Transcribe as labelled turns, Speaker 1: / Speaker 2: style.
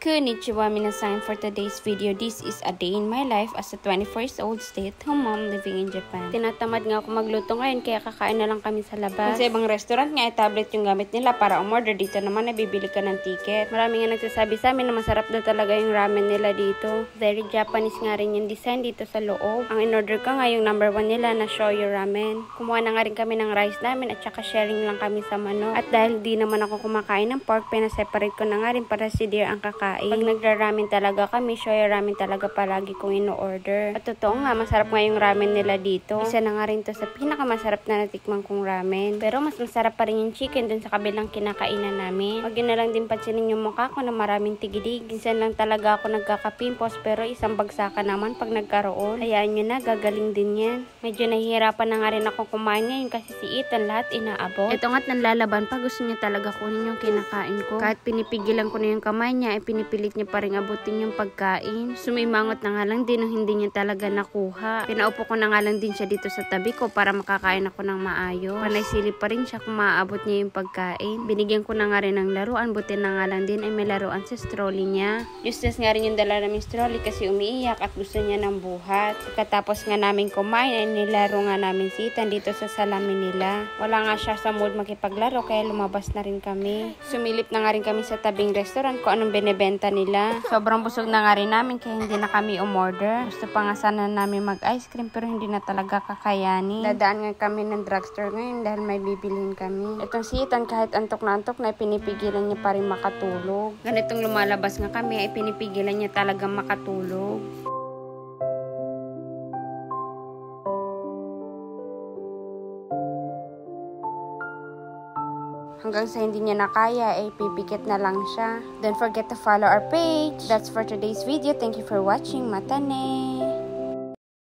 Speaker 1: Konnichiwa minasan. For today's video, this is a day in my life as a 24-year-old stay-at-home mom living in Japan. Tinatamad nga ako magluto ngayon kaya kakain na lang kami sa labas. Sa ibang restaurant nga ay tablet yung gamit nila para umorder. Dito naman ay bibili ka ng ticket. Marami nga nagsasabi sa amin na masarap daw talaga yung ramen nila dito. Very Japanese nga rin yung design dito sa loob. Ang in-order ko nga yung number 1 nila na shoyu ramen. Kumuha na nga rin kami ng rice namin at saka sharing lang kami sa manok. At dahil di naman ako kumakain ng pork, pina-separate ko na nga rin para si dear ang kakain. Pag nagra-ramen talaga kami, shoyu ramen talaga palagi kong ino-order. At totoo nga, masarap nga yung ramen nila dito. Isa na nga rin to sa pinakamasarap na natikman kong ramen. Pero mas masarap pa rin yung chicken dun sa kabilang kinakainan namin. Wag yun na lang din pansinin yung mukha ko na maraming tigidig. Minsan lang talaga ako nagkakapimpos pero isang bagsakan naman pag nagkaroon. Hayaan nyo na, gagaling din yan. Medyo nahihirapan na nga rin ako kumain ngayon kasi si Ethan lahat inaabot. Ito nga't nanlalaban pa, gusto niya talaga kunin yung kinakain ko. Kahit pinipigilan ko na yung kamay niya, ay pinipilit niya pa rin abutin yung pagkain. Sumimangot na nga lang din nung hindi niya talaga nakuha. Pinaupo ko na nga lang din siya dito sa tabi ko para makakain ako ng maayos. Panay silip pa rin siya kung maaabot niya yung pagkain. Binigyan ko na nga rin ng laruan, buti na nga lang din ay may laruan sa strolley niya. Useless nga rin yung dala namin strolley kasi umiiyak at gusto niya ng buhat. Pagkatapos nga namin kumain ay nilaro nga namin si Ethan dito sa salamin nila. Wala nga siya sa mood makipaglaro kaya lumabas na rin kami. Sumilip na nga rin kami sa tabing restaurant kung anong binebenta nila. Sobrang busog na nga rin namin kaya hindi na kami umorder. Gusto pa nga sana namin mag-ice cream pero hindi na talaga kakayanin. Dadaan nga kami ng drugstore ngayon dahil may bibilhin kami. Itong si Ethan kahit antok na pinipigilan niya pa rin makatulog. Ganitong lumalabas nga kami ay pinipigilan niya talagang makatulog. Hanggang sa hindi niya nakaya, ay pipikit na lang siya. Don't forget to follow our page. That's for today's video. Thank you for watching. Mata ne!